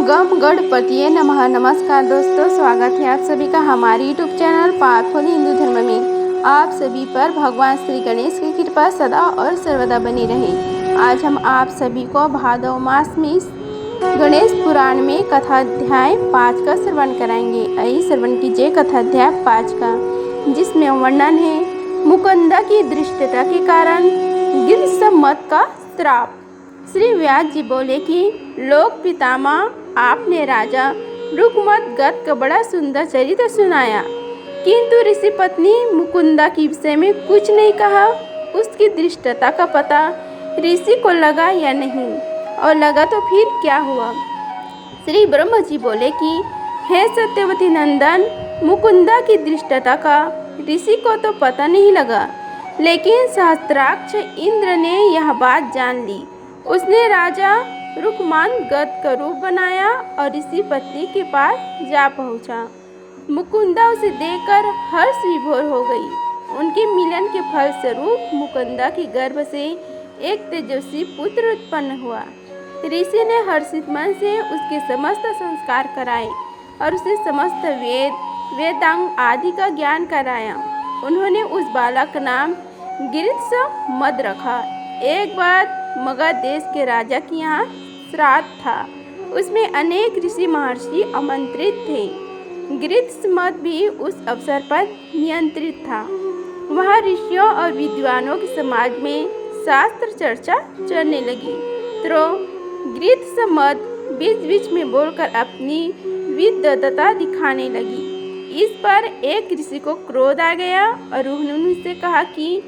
गम गणपतिये नमः। नमस्कार दोस्तों, स्वागत है आप सभी का हमारे यूट्यूब चैनल पावरफुल हिंदू धर्म में। आप सभी पर भगवान श्री गणेश की कृपा सदा और सर्वदा बनी रहे। आज हम आप सभी को भादव मास में गणेश पुराण में कथाध्याय 5 का श्रवण कराएंगे। आइए श्रवण कीजिए कथाध्याय 5 का, जिसमें वर्णन है मुकुंदा की दृष्टता के कारण गिरिसम्मत का श्राप। श्री व्यास जी बोले कि लोक पितामह, आपने राजा रुकमत का बड़ा सुंदर चरित्र सुनाया, किंतु ऋषि पत्नी मुकुंदा के विषय में कुछ नहीं कहा। उसकी दृष्टता का पता ऋषि को लगा या नहीं, और लगा तो फिर क्या हुआ। श्री ब्रह्म जी बोले कि हे सत्यवती नंदन, मुकुंदा की दृष्टता का ऋषि को तो पता नहीं लगा, लेकिन सहस्त्राक्ष इंद्र ने यह बात जान ली। उसने राजा रुकमान का रूप बनाया और ऋषि पत्नी के पास जा पहुंचा। मुकुंदा उसे देखकर हर्ष विभोर हो गई। उनके मिलन के फल स्वरूप मुकुंदा के गर्भ से एक तेजस्वी पुत्र उत्पन्न हुआ। ऋषि ने हर्षित मन से उसके समस्त संस्कार कराए और उसे समस्त वेदांग आदि का ज्ञान कराया। उन्होंने उस बालक का नाम गिरिसम्मत रखा। एक बार मगध देश के राजा के यहाँ श्राद्ध था। उसमें अनेक ऋषि महर्षि आमंत्रित थे। गिरिसम्मत भी उस अवसर पर नियंत्रित था। वहाँ ऋषियों और विद्वानों के समाज में शास्त्र चर्चा चलने लगी। तो गिरिसम्मत बीच बीच में बोलकर अपनी विद्वता दिखाने लगी। इस पर एक ऋषि को क्रोध आ गया और उन्होंने उससे कहा कि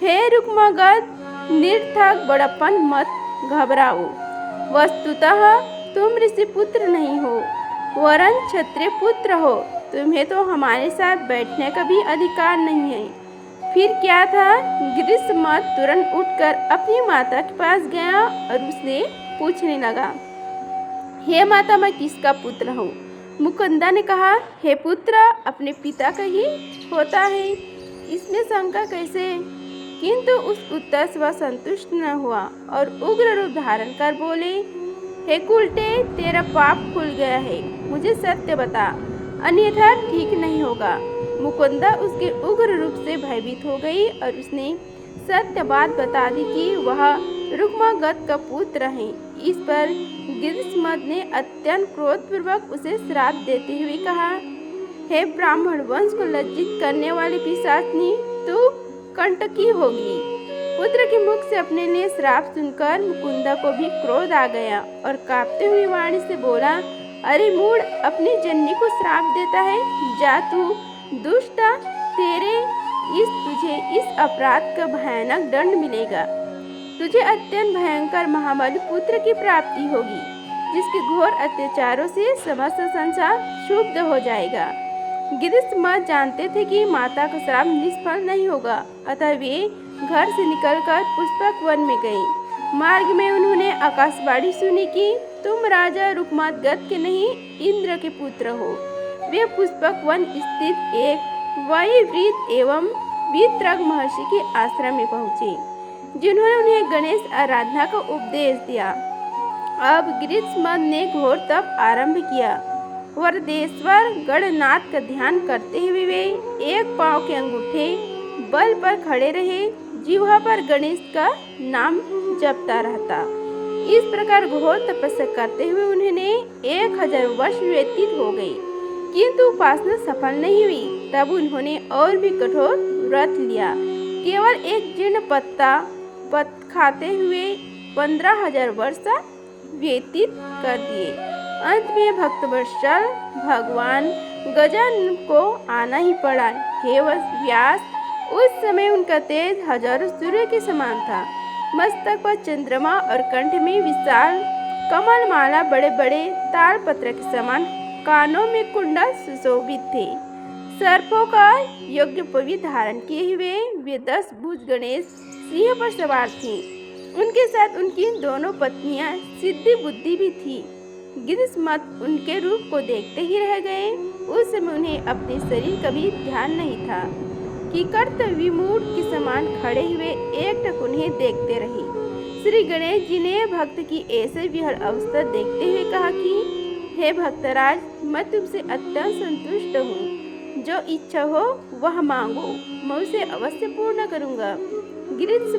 हे रुकमगध, निर्थक बड़प्पन मत घबराओ। वस्तुतः तुम ऋषि पुत्र नहीं हो, वरन क्षत्रिय पुत्र हो। तुम्हें तो हमारे साथ बैठने का भी अधिकार नहीं है। फिर क्या था, गिरिसम्मत तुरंत उठकर अपनी माता के पास गया और उसने पूछने लगा, हे माता, मैं किसका पुत्र हूँ? मुकुंदा ने कहा, हे पुत्र, अपने पिता का ही होता है, इसमें शंका कैसे? किंतु उस उत्तर से वह संतुष्ट न हुआ और उग्र रूप धारण कर बोले, हे कुलटे, तेरा पाप खुल गया है, मुझे सत्य बता, अन्यथा ठीक नहीं होगा। मुकुंदा उसके उग्र रूप से भयभीत हो गई और उसने सत्य बात बता दी कि वह रुकमगध का पुत्र है। इस पर गिरिसम्मत ने अत्यंत क्रोधपूर्वक उसे श्राप देते हुए कहा, हे ब्राह्मण वंश को लज्जित करने वाली पिशाचनी, तू कंटकी होगी। पुत्र के मुख से अपने लिए श्राप सुनकर मुकुंदा को भी क्रोध आ गया और कांपते हुए वाणी से बोला, अरे मूढ़, अपनी जननी को श्राप देता है, जा तू दुष्ट, तुझे इस अपराध का भयानक दंड मिलेगा। तुझे अत्यंत भयंकर महाबली पुत्र की प्राप्ति होगी, जिसके घोर अत्याचारों से समस्त संसार क्षुब्ध हो जाएगा। गिरिसम्मत जानते थे कि माता का श्राप निष्फल नहीं होगा, अतः वे घर से निकलकर पुष्पक वन में गए। मार्ग में उन्होंने आकाशवाणी सुनी कि तुम राजा रुकमगध के नहीं, इंद्र के पुत्र हो। वे पुष्पक वन स्थित एक वायुव्रीत एवं वितरक महर्षि के आश्रम में पहुँचे, जिन्होंने उन्हें गणेश आराधना का उपदेश दिया। अब गिरिसम्मत ने घोर तप आरंभ किया। वरदेश्वर गणनाथ का ध्यान करते हुए वे एक पांव के अंगूठे बल पर खड़े रहे, जिह्वा पर गणेश का नाम जपता रहता। इस प्रकार घोर तपस्या करते हुए उन्हें 1000 वर्ष व्यतीत हो गए, किंतु उपासना सफल नहीं हुई। तब उन्होंने और भी कठोर व्रत लिया। केवल एक जीर्ण पत्ता खाते हुए 15000 वर्ष व्यतीत कर दिए। अंत में भक्तवत्सल भगवान गजानन को आना ही पड़ा। हे व्यास, उस समय उनका तेज हजारों सूर्य के समान था। मस्तक पर चंद्रमा और कंठ में विशाल कमलमाला, बड़े बड़े तालपत्र के समान कानों में कुंडल सुशोभित थे। सर्पों का योग्य पवित्र धारण किए हुए वे 10 भुज गणेश सिंह पर सवार थे। उनके साथ उनकी दोनों पत्नियां सिद्धि बुद्धि भी थी। गिरिसम्मत उनके रूप को देखते ही रह गए। उस समय उन्हें अपने शरीर का भी ध्यान नहीं था कि कर्त विमूढ़ के समान खड़े हुए एकटक उन्हें देखते रहे। श्री गणेश जी ने भक्त की ऐसे विहल अवस्था देखते हुए कहा कि हे भक्तराज, मैं तुमसे अत्यंत संतुष्ट हूँ। जो इच्छा हो वह मांगो, मैं उसे अवश्य पूर्ण करूँगा। गृहस्थ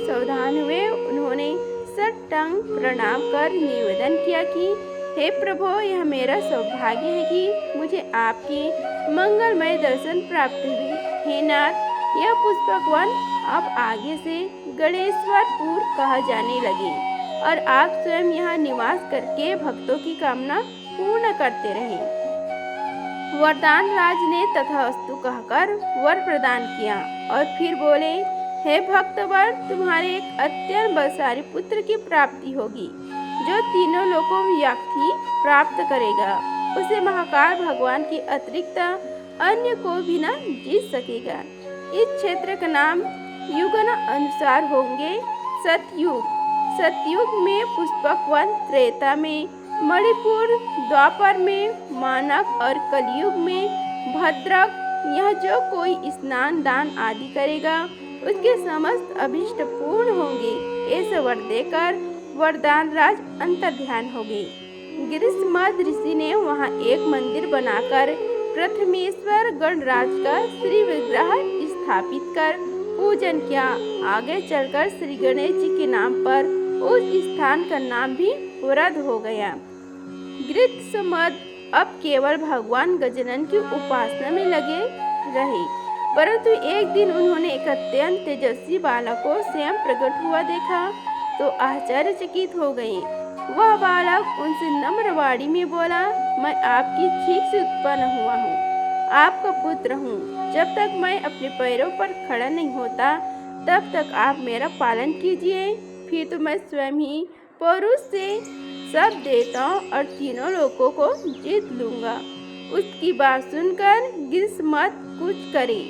सावधान हुए। उन्होंने साष्टांग प्रणाम कर निवेदन किया कि हे प्रभु, यह मेरा सौभाग्य है कि मुझे आपके मंगलमय दर्शन प्राप्त हुए। हे नाथ, यह पुष्पक वन अब आगे से गणेश्वरपुर कहा जाने लगे और आप स्वयं यहाँ निवास करके भक्तों की कामना पूर्ण करते रहे। वरदान राज ने तथास्तु कहकर वर प्रदान किया और फिर बोले, हे भक्तवर, तुम्हारे एक अत्यंत बलशाली पुत्र की प्राप्ति होगी जो तीनों लोकों व्याप्ति प्राप्त करेगा। उसे महाकाल भगवान के अतिरिक्त अन्य को भी न जीत सकेगा। इस क्षेत्र का नाम युगन अनुसार होंगे सतयुग। सतयुग में पुष्पक वन, त्रेता में मणिपुर, द्वापर में मानक और कलयुग में भद्रक। यह जो कोई स्नान दान आदि करेगा उसके समस्त अभिष्ट पूर्ण होंगे। ऐसा वर देकर वरदान राज अंतर्ध्यान हो गए। गिरिशमद ऋषि ने वहाँ एक मंदिर बनाकर प्रथमेश्वर गणराज का श्री विग्रह स्थापित कर पूजन किया। आगे चलकर श्री गणेश जी के नाम पर उस स्थान का नाम भी वृद्ध हो गया। गिरिशमद अब केवल भगवान गजानन की उपासना में लगे रहे, परंतु एक दिन उन्होंने एक अत्यंत तेजस्वी बालक को स्वयं प्रकट हुआ देखा तो आश्चर्यचकित हो गए। वह बालक उनसे नम्र वाणी में बोला, मैं आपकी चीख से उत्पन्न हुआ हूँ, आपका पुत्र हूँ। जब तक मैं अपने पैरों पर खड़ा नहीं होता तब तक आप मेरा पालन कीजिए, फिर तो मैं स्वयं ही पौरुष से सब देवताओं और तीनों लोगों को जीत लूँगा। उसकी बात सुनकर गिरिशमद कुछ करे।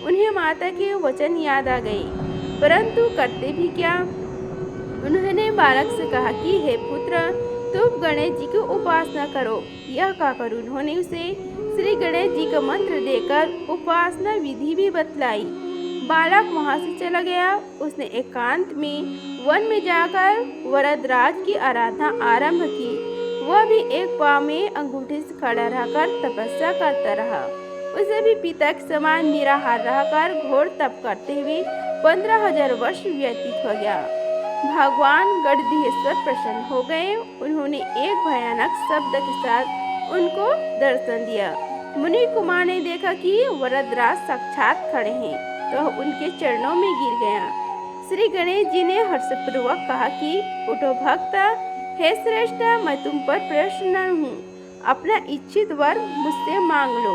उन्हें माता के वचन याद आ गए, परंतु करते भी क्या। उन्होंने बालक से कहा कि हे पुत्र, तुम गणेश जी की उपासना करो। यह कहकर उन्होंने उसे श्री गणेश जी का मंत्र देकर उपासना विधि भी बतलाई। बालक वहाँ से चला गया। उसने एकांत में वन में जाकर वरदराज की आराधना आरंभ की। वह भी एक पाँव में अंगूठे से खड़ा रहकर तपस्या करता रहा। उसे भी पिता के समान निराहार रहकर घोर तप करते हुए 15,000 वर्ष व्यतीत हो गया। भगवान गणधीश्वर प्रसन्न हो गए। उन्होंने एक भयानक शब्द के साथ उनको दर्शन दिया। मुनि कुमार ने देखा कि वरदराज साक्षात खड़े हैं तो उनके चरणों में गिर गया। श्री गणेश जी ने हर्षपूर्वक कहा कि उठो भक्त, हे श्रेष्ठ, मैं तुम पर प्रसन्न हूँ, अपना इच्छित वर मुझसे मांग लो।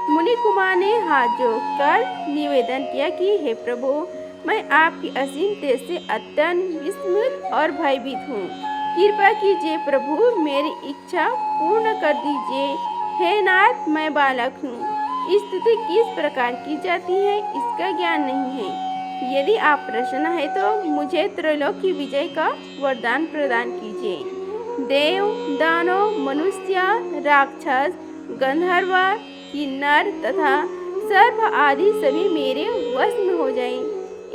मुनि कुमार ने हाथ जोड़कर निवेदन किया कि हे प्रभु, मैं आपकी असीम तेज से अत्यंत विस्मित और भयभीत हूँ। कृपा कीजिए प्रभु, मेरी इच्छा पूर्ण कर दीजिए। हे नाथ, मैं बालक हूँ। स्तुति किस प्रकार की जाती है इसका ज्ञान नहीं है। यदि आप प्रसन्न है तो मुझे त्रैलोक की विजय का वरदान प्रदान कीजिए। देव, दानव, मनुष्य, राक्षस, गंधर्व, किन्नर तथा सर्प आदि सभी मेरे वश में हो जाएं।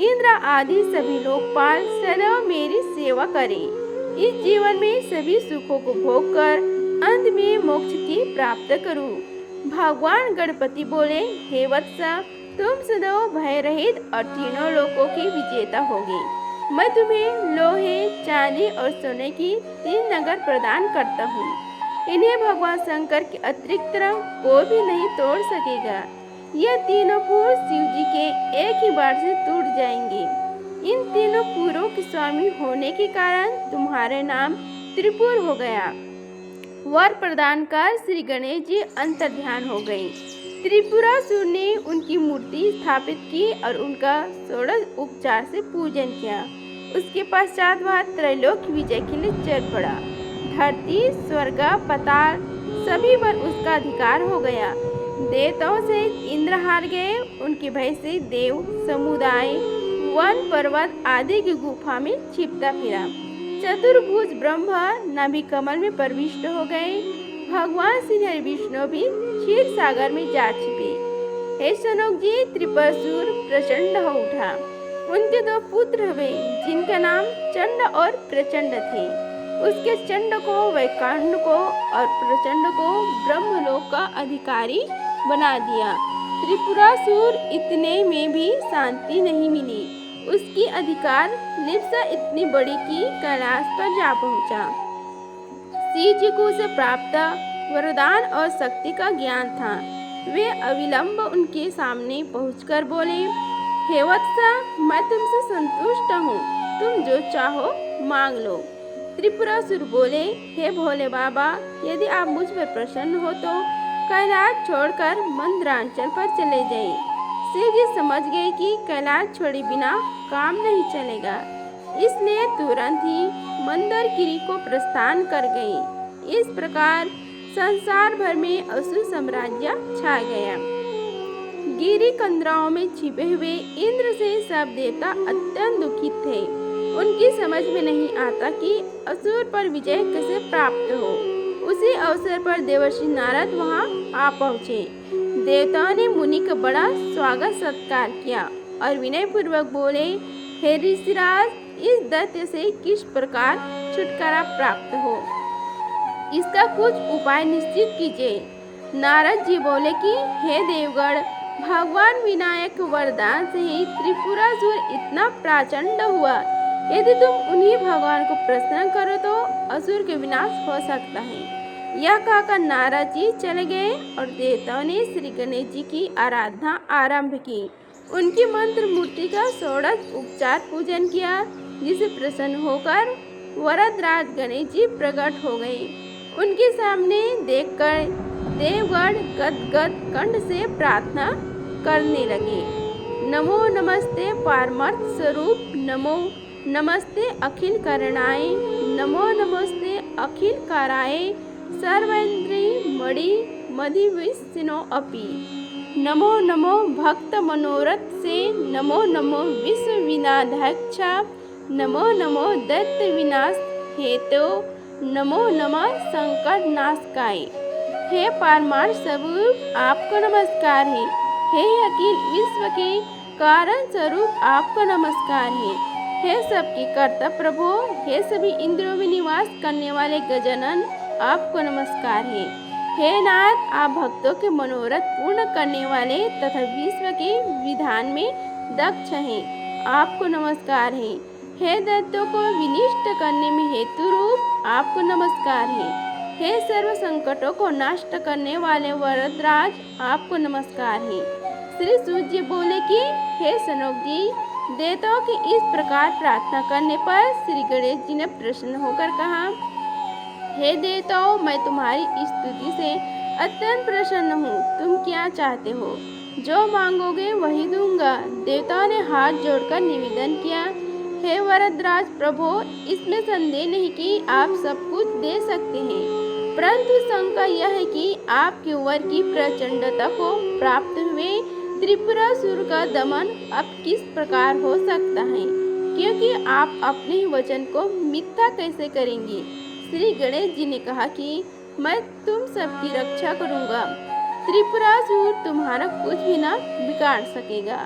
इंद्र आदि सभी लोकपाल सदैव मेरी सेवा करें। इस जीवन में सभी सुखों को भोग कर अंत में मोक्ष की प्राप्त करूं। भगवान गणपति बोले, हे वत्स, तुम सदैव भय रहित और तीनों लोकों की विजेता होगे। मैं तुम्हें लोहे, चांदी और सोने की 3 नगर प्रदान करता हूँ। इन्हें भगवान शंकर के अतिरिक्त कोई भी नहीं तोड़ सकेगा। यह तीनों पुर शिव जी के एक ही बार से टूट जाएंगे। इन तीनों पुरों के स्वामी होने के कारण तुम्हारे नाम त्रिपुर हो गया। वर प्रदान कर श्री गणेश जी अंतर्ध्यान हो गए। त्रिपुरासुर ने उनकी मूर्ति स्थापित की और उनका षोडश उपचार से पूजन किया। उसके पश्चात वह त्रैलोक विजय के लिए चल पड़ा। धरती, स्वर्ग, पाताल सभी पर उसका अधिकार हो गया। देवताओं से इंद्र हार गए। उनके भय से देव समुदाय वन, पर्वत आदि की गुफा में छिपता फिरा। चतुर्भुज ब्रह्मा नाभि कमल में प्रविष्ट हो गए। भगवान श्री विष्णु भी क्षीर सागर में जा छिपे। हे सनोक जी, त्रिपुरासुर प्रचंड हो उठा। उनके 2 पुत्र हुए जिनका नाम चंड और प्रचंड थे। उसके चंड को, वैकांड को और प्रचंड को ब्रह्मलोक का अधिकारी बना दिया। त्रिपुरासुर इतने में भी शांति नहीं मिली। उसकी अधिकार लिप्सा इतनी बड़ी कि कैलाश पर जा पहुंचा। शिव जी को उसे प्राप्त वरदान और शक्ति का ज्ञान था। वे अविलंब उनके सामने पहुंचकर बोले, हे वत्स, मैं तुमसे संतुष्ट हूँ, तुम जो चाहो मांग लो। त्रिपुरासुर बोले, हे भोले बाबा, यदि आप मुझ पर प्रसन्न हो तो कैलाश छोड़कर मंदरांचल पर चले जाइए। शिव जी समझ गए कि कैलाश छोड़े बिना काम नहीं चलेगा, इसलिए तुरंत ही मंदरगिरी को प्रस्थान कर गए। इस प्रकार संसार भर में असुर साम्राज्य छा गया। गिरी कंदराओं में छिपे हुए इंद्र से सब देवता अत्यंत दुखित थे। उनकी समझ में नहीं आता कि असुर पर विजय कैसे प्राप्त हो। उसी अवसर पर देवर्षि नारद वहां आ पहुँचे। देवताओं ने मुनि का बड़ा स्वागत सत्कार किया और विनय पूर्वक बोले, हे ऋषिराज, इस दैत्य से किस प्रकार छुटकारा प्राप्त हो, इसका कुछ उपाय निश्चित कीजिए। नारद जी बोले कि हे देवगण, भगवान विनायक वरदान से ही त्रिपुरासुर इतना प्रचंड हुआ। यदि तुम उन्हीं भगवान को प्रसन्न करो तो असुर के विनाश हो सकता है। यह कहकर नारद जी चले गए और देवताओं ने श्री गणेश जी की आराधना आरंभ की। उनकी मंत्र मूर्ति का षोडश उपचार पूजन किया, जिसे प्रसन्न होकर वरदराज गणेश जी प्रकट हो गए। उनके सामने देखकर देवगण गदगद कंठ से प्रार्थना करने लगे। नमो नमस्ते पारमार्थ स्वरूप, नमो नमस्ते अखिल करणाय, नमो नमस्ते अखिल काराय, सर्वेन्द्रिय मणि मधि विष्णु अपि, नमो नमो भक्त मनोरथ से, नमो नमो विश्व विनाधाक्ष, नमो नमो दैत्य विनाश हेतु, नमो नमः संकट नाशकाय। हे पारमार्थ स्वरूप, आपको नमस्कार है। हे अखिल विश्व के कारण स्वरूप, आपको नमस्कार है। हे सबके कर्ता प्रभु, हे सभी इंद्रियों में निवास करने वाले गजानन, आपको नमस्कार है। हे नाथ, आप भक्तों के मनोरथ पूर्ण करने वाले तथा विश्व के विधान में दक्ष हैं, आपको नमस्कार है। हे दैत्यों को विनिष्ट करने में हेतु रूप, आपको नमस्कार है। हे सर्व संकटों को नष्ट करने वाले वरदराज, आपको नमस्कार है। श्री सूत जी बोले कि हे सनोक जी, देवताओं की इस प्रकार प्रार्थना करने पर श्री गणेश जी ने प्रसन्न होकर कहा, हे देवताओं, मैं तुम्हारी स्तुति से अत्यंत प्रसन्न हूँ। तुम क्या चाहते हो, जो मांगोगे वही दूंगा। देवताओं ने हाथ जोड़कर निवेदन किया, हे वरदराज प्रभु, इसमें संदेह नहीं कि आप सब कुछ दे सकते हैं, परंतु शंका यह है कि आपके वर की प्रचंडता को प्राप्त हुए त्रिपुरासुर का दमन अब किस प्रकार हो सकता है, क्योंकि आप अपने ही वचन को मिथ्या कैसे करेंगे। श्री गणेश जी ने कहा कि मैं तुम सबकी रक्षा करूंगा, त्रिपुरासुर तुम्हारा कुछ भी न बिगाड़ सकेगा।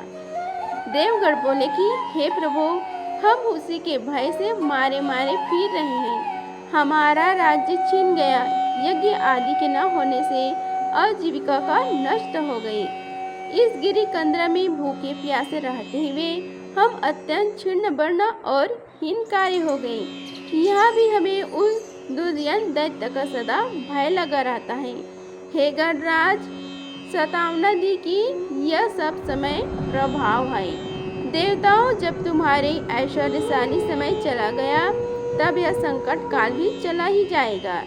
देवगण बोले कि हे प्रभु, हम उसी के भय से मारे मारे फिर रहे हैं। हमारा राज्य छीन गया, यज्ञ आदि के न होने से आजीविका का नष्ट हो गई। इस गिरी कंदरा में भूखे प्यासे रहते हुए हम अत्यंत क्षीण वर्ण और हीनकारी हो गए। यहाँ भी हमें उस दुर्जन दैत्य का सदा भय लगा रहता है। हे गणराज, सतावना दी कि यह सब समय प्रभाव है। देवताओं, जब तुम्हारे ऐश्वर्यशाली समय चला गया, तब यह संकट काल भी चला ही जाएगा।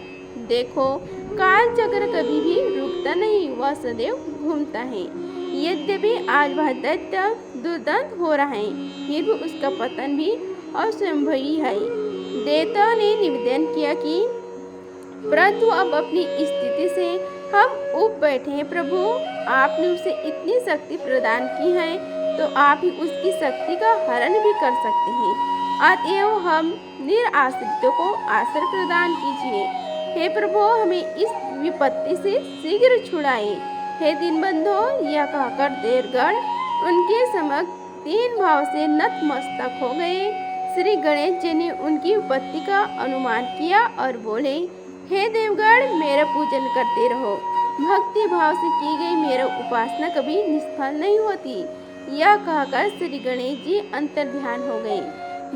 देखो, काल चक्र कभी भी रुकता नहीं, वह सदैव घूमता है। यद्यपि आज वह दैत्य दुर्दांत हो रहा है, फिर भी उसका पतन भी असंभवी है। देवताओं ने निवेदन किया कि परंतु अब अपनी स्थिति से हम ऊब बैठे हैं। प्रभु, आपने उसे इतनी शक्ति प्रदान की है, तो आप ही उसकी शक्ति का हरण भी कर सकते हैं। अतएव हम निराश्रितों को आश्रय प्रदान कीजिए। हे प्रभु, हमें इस विपत्ति से शीघ्र छुड़ाइए। हे दीनबंधो, यह कहकर देवगण उनके समक्ष तीन भाव से नतमस्तक हो गए। श्री गणेश जी ने उनकी उपस्थिति का अनुमान किया और बोले, हे देवगण, मेरा पूजन करते रहो। भक्ति भाव से की गई मेरा उपासना कभी निष्फल नहीं होती। यह कहकर श्री गणेश जी अंतर ध्यान हो गए।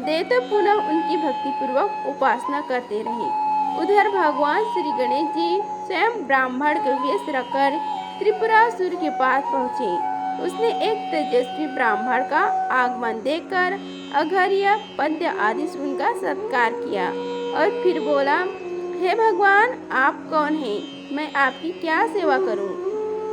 देवता पुनः उनकी भक्ति पूर्वक उपासना करते रहे। उधर भगवान श्री गणेश जी स्वयं ब्राह्मण का वेश रखकर त्रिपुरासुर के पास पहुँचे। उसने एक तेजस्वी ब्राह्मण का आगमन देखकर अघर्य पद्य आदि सुनकर सत्कार किया और फिर बोला, हे भगवान, आप कौन हैं? मैं आपकी क्या सेवा करूं?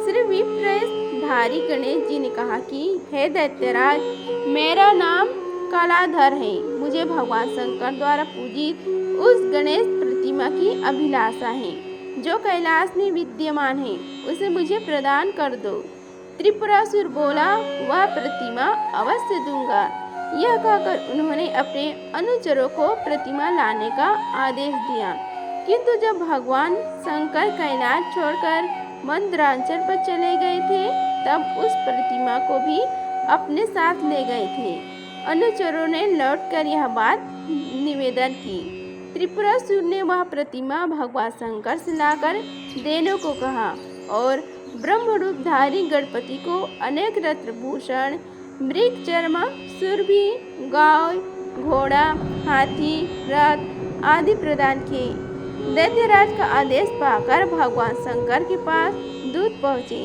श्री विप्रधारी गणेश जी ने कहा कि हे दैत्यराज, मेरा नाम कलाधर है। मुझे भगवान शंकर द्वारा पूजित उस गणेश प्रतिमा की अभिलाषा है जो कैलाश में विद्यमान है। उसे मुझे प्रदान कर दो। त्रिपुरासुर बोला, वह प्रतिमा अवश्य दूंगा। यह कहकर उन्होंने अपने अनुचरों को प्रतिमा लाने का आदेश दिया। किंतु जब भगवान शंकर कैलाश छोड़कर मंदरांचल पर चले गए थे, तब उस प्रतिमा को भी अपने साथ ले गए थे। अनुचरों ने लौटकर यह बात निवेदन की। त्रिपुरासुर ने वह प्रतिमा भगवान शंकर से लाकर देने को कहा और ब्रह्मरूपधारी गणपति को अनेक रत्नभूषण, मृग चर्म, सुरभि, गाय, घोड़ा, हाथी, रथ आदि प्रदान किए। दैत्यराज का आदेश पाकर भगवान शंकर के पास दूत पहुँचे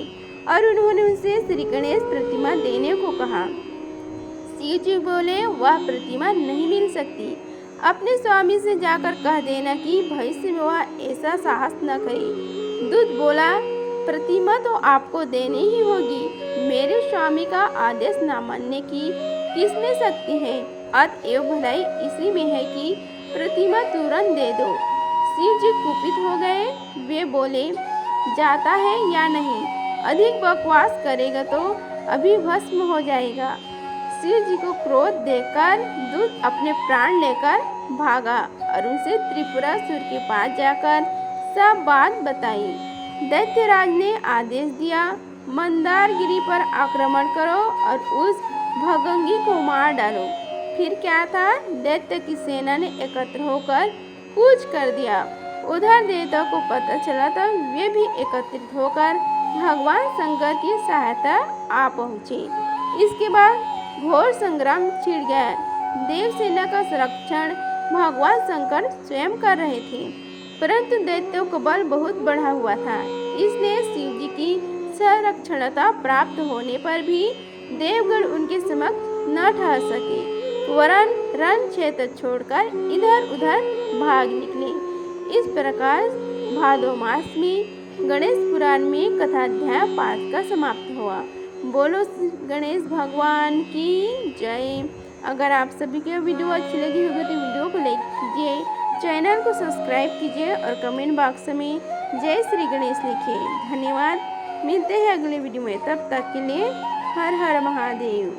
और उन्होंने उनसे श्री गणेश प्रतिमा देने को कहा। शिव जी बोले, वह प्रतिमा नहीं मिल सकती। अपने स्वामी से जाकर कह देना कि भविष्य में वह ऐसा साहस न करे। दूत बोला, प्रतिमा तो आपको देनी ही होगी। मेरे स्वामी का आदेश न मानने की किसमें शक्ति है? अतएव भलाई इसी में है कि प्रतिमा तुरंत दे दो। शिव जी कुपित हो गए। वे बोले, जाता है या नहीं? अधिक बकवास करेगा तो अभी भस्म हो जाएगा। शिव जी को क्रोध देखकर दूत अपने प्राण लेकर भागा और उनसे त्रिपुरासुर के पास जाकर सब बात बताई। दैत्यराज ने आदेश दिया, मंदारगिरी पर आक्रमण करो और उस भगंगी को मार डालो। फिर क्या था, दैत्य की सेना ने एकत्र होकर कूच कर दिया। उधर देवता को पता चला तो वे भी एकत्रित होकर भगवान शंकर की सहायता आ पहुँचे। इसके बाद घोर संग्राम छिड़ गया। देवसेना का संरक्षण भगवान शंकर स्वयं कर रहे थे, परंतु दैत्यों का बल बहुत बढ़ा हुआ था। इसलिए शिव जी की संरक्षणता प्राप्त होने पर भी देवगण उनके समक्ष न ठहर सके, वरन रण क्षेत्र छोड़कर इधर उधर भाग निकले। इस प्रकार भादो मास में गणेश पुराण में कथाध्याय 5 का समाप्त हुआ। बोलो गणेश भगवान की जय। अगर आप सभी को वीडियो अच्छी लगी होगी तो वीडियो को लाइक कीजिए, चैनल को सब्सक्राइब कीजिए और कमेंट बॉक्स में जय श्री गणेश लिखिए। धन्यवाद। मिलते हैं अगले वीडियो में, तब तक के लिए हर हर महादेव।